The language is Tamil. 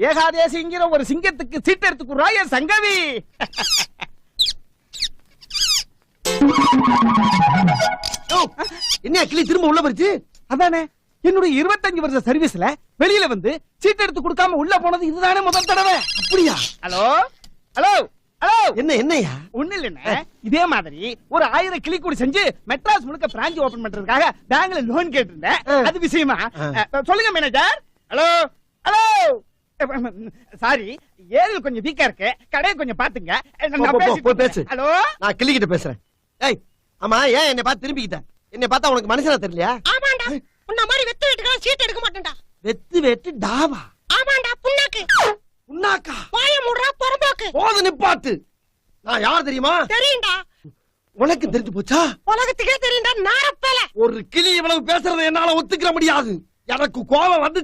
ஏகாதேசிங்கிற ஒரு சிங்கத்துக்கு சீட்டு எடுத்து குடுறாய சங்கவி. என்ன கிளி திரும்ப உள்ள போச்சு? அதானே என்னுடைய 25 வருஷ சர்வீஸ்ல வெளியில வந்து சீட்டு எடுத்து கொடுக்காம உள்ள போனது இதுதானே முதல் தடவை. அப்படியா? Hello hello hello. என்னையா? ஒண்ணு இல்ல, இதே மாதிரி ஒரு 1000 கிளி கூடி செஞ்சு மெட்ராஸ் முழுக்க பிரான்ச் ஓபன் பண்றதுக்காக பேங்க்ல லோன் கேட்டிருந்தேன். அது விஷயமா? சொல்லுங்க மேனேஜர். Hello hello. சாரி, ஏரியில் கொஞ்சம் வீக்கா இருக்கு, கடையை கொஞ்சம் பாத்துங்க. பேசு. ஹலோ, நான் கிளி கிட்ட பேசுறேன். ஏய், ஆமா, ஏன் என்னை பார்த்து திரும்பிக்கிட்ட? என்னை பார்த்தா உனக்கு மனுஷனா தெரியலையா? ஆமாண்டா, உன்ன மாதிரி வெத்து வெட்டுக்கலாம் சீட் எடுக்க மாட்டேன்டா. வெத்து டாவா? ஆமாண்டா, புண்ணாக்கு. புண்ணாக்கா? வாய மூடுறா பொறம்போக்கு. போது நிப்பாட்டு. நான் யார் தெரியுமா? தெரியும்டா. உனக்கு தெரிஞ்சு போச்சா? உலகத்துக்கே தெரியும்டா நாரப்பேல. ஒரு கிளி இவ்வளவு பேசுறதை என்னால ஒத்துக்கிற முடியாது. எனக்கு கோபம் வந்து